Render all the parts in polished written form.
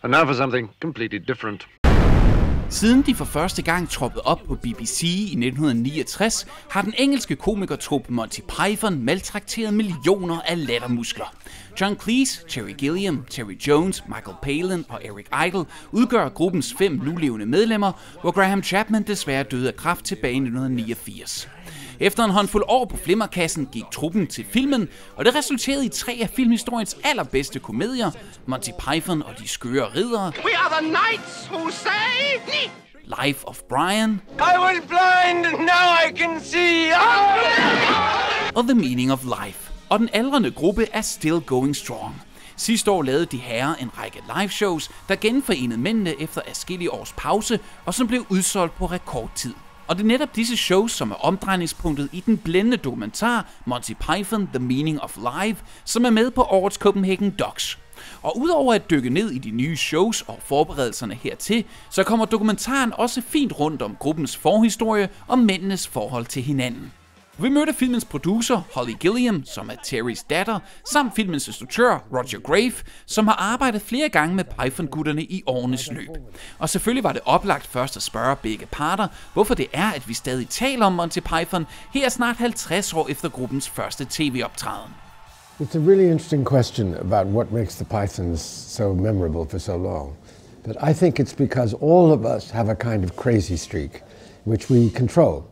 And now for something completely different. Siden de for første gang troppede op på BBC i 1969, har den engelske komikertrup Monty Python maltrakteret millioner af lattermuskler. John Cleese, Terry Gilliam, Terry Jones, Michael Palin og Eric Idle udgør gruppens 5 nulevende medlemmer, hvor Graham Chapman desværre døde af kræft tilbage i 1989. Efter en håndfuld år på flimmerkassen gik truppen til filmen, og det resulterede i 3 af filmhistoriens allerbedste komedier, Monty Python og de skøre riddere, We are the knights who say... Life of Brian, I was blind and now I can see. og The Meaning of Life. Og den aldrende gruppe er still going strong. Sidste år lavede de herrer en række liveshows, der genforenede mændene efter adskillige års pause, og som blev udsolgt på rekordtid. Og det er netop disse shows, som er omdrejningspunktet i den blændende dokumentar Monty Python, The Meaning of Life, som er med på årets DOX. Og udover at dykke ned i de nye shows og forberedelserne hertil, så kommer dokumentaren også fint rundt om gruppens forhistorie og mændenes forhold til hinanden. Vi mødte filmens producer, Holly Gilliam, som er Terrys datter, samt filmens instruktør, Roger Graef, som har arbejdet flere gange med Python-gutterne i årenes løb. Og selvfølgelig var det oplagt først at spørge begge parter, hvorfor det er, at vi stadig taler om Monty Python, her snart 50 år efter gruppens første tv-optræden. It's a really interesting question about what makes the Pythons so memorable for so long. But I think it's because all of us have a kind of crazy streak, which we control,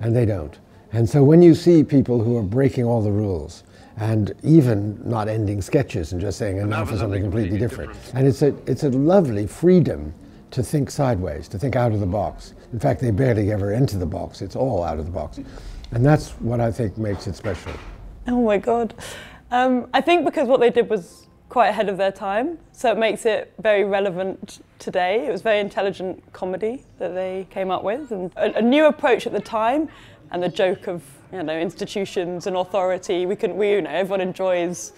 and they don't. And so when you see people who are breaking all the rules and even not ending sketches and just saying, and now for something completely different. And it's a lovely freedom to think sideways, to think out of the box. In fact, they barely ever enter the box. It's all out of the box. And that's what I think makes it special. Oh my God. I think because what they did was quite ahead of their time, so it makes it very relevant today. It was very intelligent comedy that they came up with, and a new approach at the time. And the joke of, you know, institutions and authority, everyone enjoys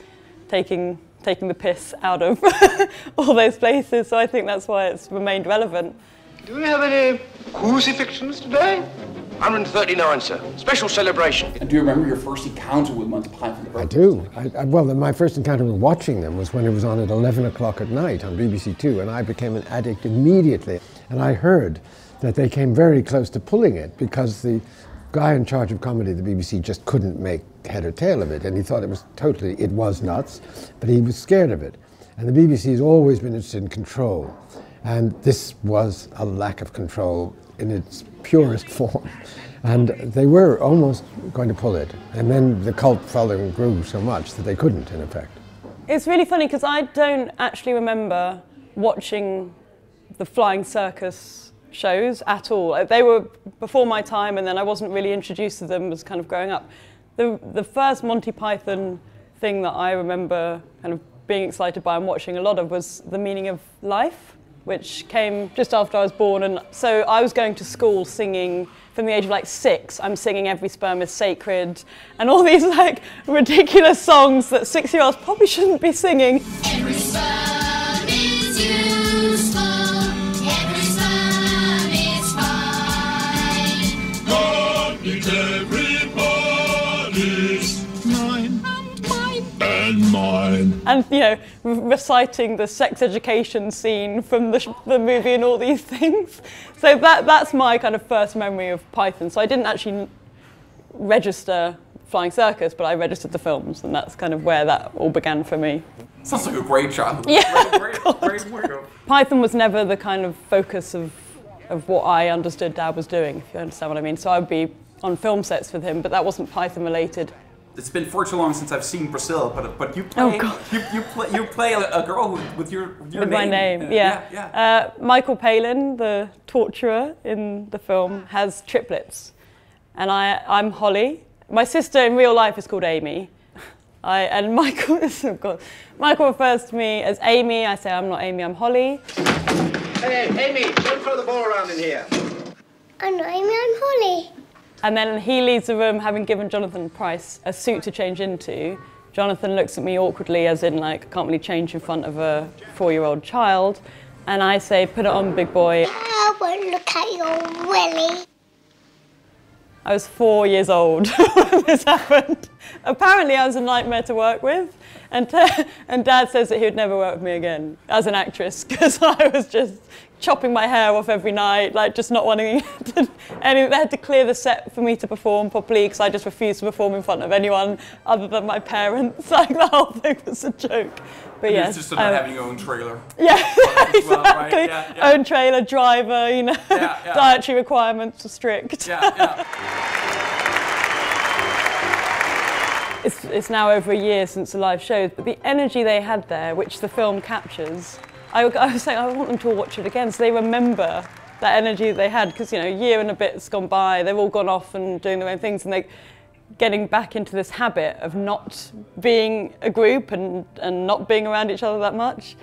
taking the piss out of all those places. So I think that's why it's remained relevant. Do we have any crucifixions today? 139, sir. Special celebration. And do you remember your first encounter with Monty Python? I do. Well, my first encounter with watching them was when it was on at 11 o'clock at night on BBC Two, and I became an addict immediately. And I heard that they came very close to pulling it because the guy in charge of comedy at the BBC just couldn't make head or tail of it, and he thought it was nuts, but he was scared of it. And the BBC has always been interested in control, and this was a lack of control in its purest form. And they were almost going to pull it, and then the cult following grew so much that they couldn't, in effect. It's really funny because I don't actually remember watching the Flying Circus shows at all. They were before my time, and then I wasn't really introduced to them as kind of growing up. The first Monty Python thing that I remember kind of being excited by and watching a lot of was The Meaning of Life, which came just after I was born. And so I was going to school singing from the age of like 6. I'm singing Every Sperm is Sacred and all these like ridiculous songs that 6-year-olds probably shouldn't be singing. Every sperm is useful. Every sperm is fine. God needs everybody's mine and mine. And you know, reciting the sex education scene from the movie and all these things. So that's my kind of first memory of Python. So I didn't actually register Flying Circus, but I registered the films, and that's kind of where that all began for me. Sounds like a great childhood. Yeah, great work. Python was never the kind of focus of what I understood Dad was doing, if you understand what I mean. So I'd be on film sets with him, but that wasn't Python related. It's been far too long since I've seen Brazil, but you play you play a girl with your name. My name, yeah. Michael Palin, the torturer in the film, has triplets, and I'm Holly. My sister in real life is called Amy. And Michael refers to me as Amy. I say I'm not Amy, I'm Holly. Hey, Amy, don't throw the ball around in here. I'm not Amy, I'm Holly. And then he leaves the room having given Jonathan Pryce a suit to change into. Jonathan looks at me awkwardly, as in like, I can't really change in front of a 4-year-old child. And I say, put it on, big boy. I won't look at your willy. I was 4 years old when this happened. Apparently I was a nightmare to work with, and Dad says that he would never work with me again as an actress, because I was just chopping my hair off every night, like just not wanting to, and they had to clear the set for me to perform properly because I just refused to perform in front of anyone other than my parents. Like the whole thing was a joke. But yes, it's just about having your own trailer. Yeah, exactly. Well, right? Yeah. Own trailer, driver, you know, dietary requirements are strict. It's now over a year since the live shows, but the energy they had there, which the film captures, I was saying I want them to watch it again so they remember that energy that they had, because you know, a year and a bit's gone by, they've all gone off and doing their own things, and they're getting back into this habit of not being a group and not being around each other that much.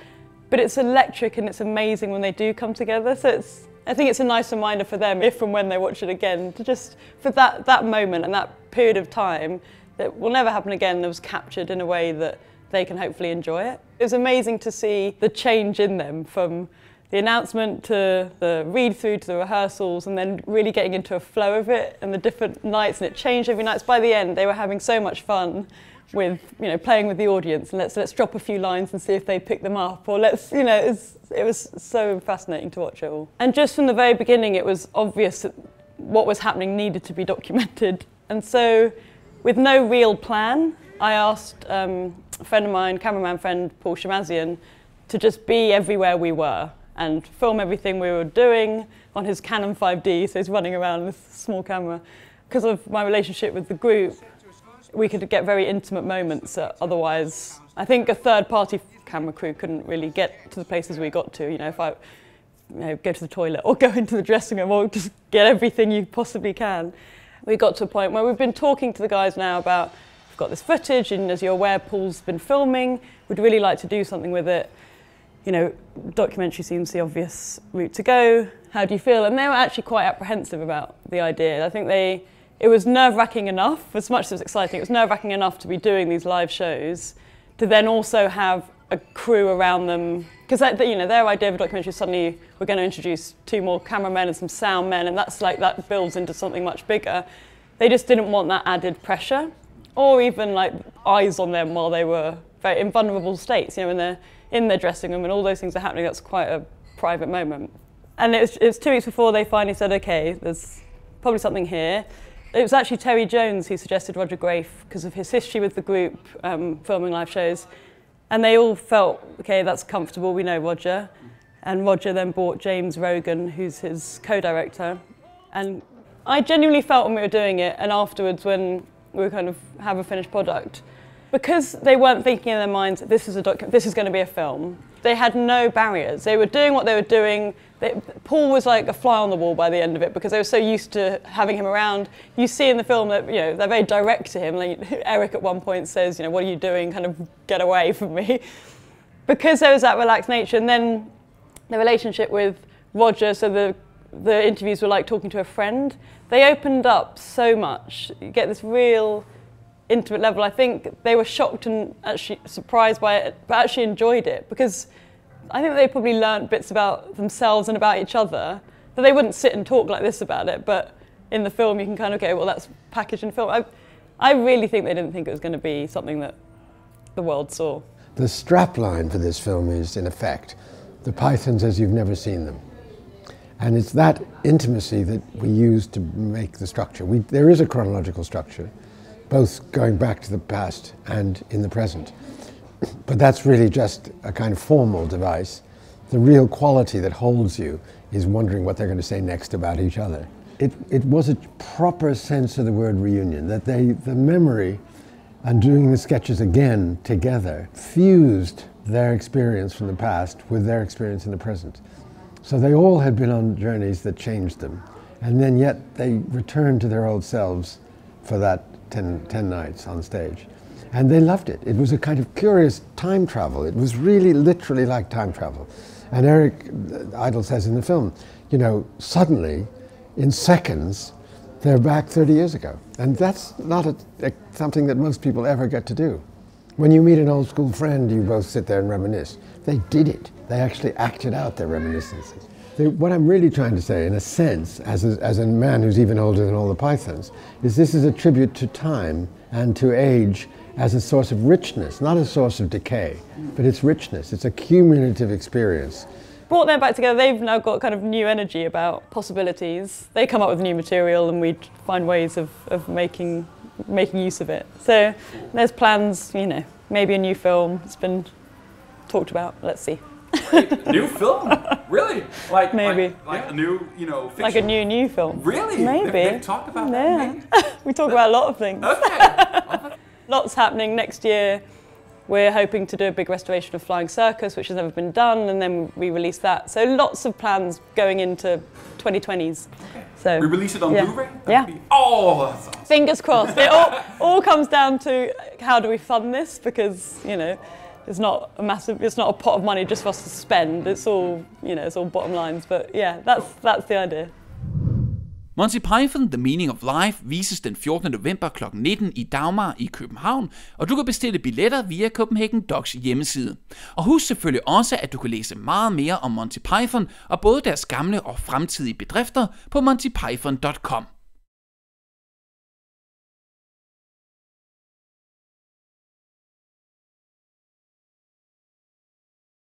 But it's electric and it's amazing when they do come together. So I think it's a nice reminder for them, if and when they watch it again, to just, for that moment and that period of time that will never happen again, that was captured in a way that they can hopefully enjoy it. It was amazing to see the change in them from the announcement to the read-through to the rehearsals, and then really getting into a flow of it and the different nights, and it changed every night. So by the end, they were having so much fun with, you know, playing with the audience, and let's drop a few lines and see if they pick them up, or let's, you know, it was so fascinating to watch it all. And just from the very beginning, it was obvious that what was happening needed to be documented. And so, with no real plan, I asked a friend of mine, cameraman friend Paul Shamazian, to just be everywhere we were and film everything we were doing on his Canon 5D, so he's running around with a small camera. Because of my relationship with the group, we could get very intimate moments that otherwise, I think a third-party camera crew couldn't really get to the places we got to. You know, if I go to the toilet or go into the dressing room or just get everything you possibly can. We got to a point where we've been talking to the guys now about, we've got this footage, and as you're aware, Paul's been filming, we'd really like to do something with it. You know, documentary seems the obvious route to go. How do you feel? And they were actually quite apprehensive about the idea. I think it was nerve-wracking enough, as much as it was exciting, it was nerve-wracking enough to be doing these live shows, to then also have a crew around them. Because you know, their idea of a documentary is suddenly we're going to introduce 2 more cameramen and some sound men, and that builds into something much bigger. They just didn't want that added pressure, or even like eyes on them while they were very in vulnerable states. You know, when they're in their dressing room and all those things are happening, that's quite a private moment. And it was 2 weeks before they finally said, okay, there's probably something here. It was actually Terry Jones who suggested Roger Graef because of his history with the group, filming live shows. And they all felt, okay, that's comfortable, we know Roger. And Roger then brought James Rogan, who's his co-director. And I genuinely felt when we were doing it, and afterwards when we kind of have a finished product, because they weren't thinking in their minds, this is going to be a film. They had no barriers. They were doing what they were doing. Paul was like a fly on the wall by the end of it because they were so used to having him around. You see in the film that, you know, they're very direct to him. Like, Eric at one point says, you know, what are you doing? Kind of get away from me. Because there was that relaxed nature. And then the relationship with Roger, so the interviews were like talking to a friend. They opened up so much. You get this real intimate level. I think they were shocked and actually surprised by it, but actually enjoyed it, because I think they probably learned bits about themselves and about each other that they wouldn't sit and talk like this about it, but in the film you can kind of go, well, that's packaged in film. I really think they didn't think it was going to be something that the world saw. The strapline for this film is, in effect, the Pythons as you've never seen them. And it's that intimacy that we use to make the structure. There is a chronological structure, both going back to the past and in the present. But that's really just a kind of formal device. The real quality that holds you is wondering what they're going to say next about each other. It was a proper sense of the word reunion, that the memory and doing the sketches again together fused their experience from the past with their experience in the present. So they all had been on journeys that changed them, and then yet they returned to their old selves for that 10 nights on stage. And they loved it. It was a kind of curious time travel. It was really literally like time travel. And Eric Idle says in the film, you know, suddenly, in seconds, they're back 30 years ago. And that's not something that most people ever get to do. When you meet an old school friend, you both sit there and reminisce. They did it. They actually acted out their reminiscences. What I'm really trying to say, in a sense, as a man who's even older than all the Pythons, is this is a tribute to time and to age as a source of richness, not a source of decay, but it's richness. It's a cumulative experience. Brought them back together, they've now got kind of new energy about possibilities. They come up with new material and we find ways of making use of it. So there's plans, you know, maybe a new film. It's been talked about. Let's see. New film? Really? Like maybe. Like a new, you know, fiction? Like a new film. Really? Maybe. They've talked about that? Yeah. We talk about a lot of things. Okay. Lots happening next year. We're hoping to do a big restoration of Flying Circus, which has never been done, and then we release that. So lots of plans going into 2020s. Okay. So we release it on Blu-ray? Yeah. Oh, that's awesome. Fingers crossed. It all comes down to how do we fund this, because, you know, it's not a pot of money just for us to spend. It's all, you know, it's all bottom lines. But yeah, that's the idea. Monty Python, The Meaning of Life, vises den 14. november kl. 19 i Dagmar i København, og du kan bestille billetter via Copenhagen DOX hjemmeside. Og husk selvfølgelig også, at du kan læse meget mere om Monty Python og både deres gamle og fremtidige bedrifter på montypython.com.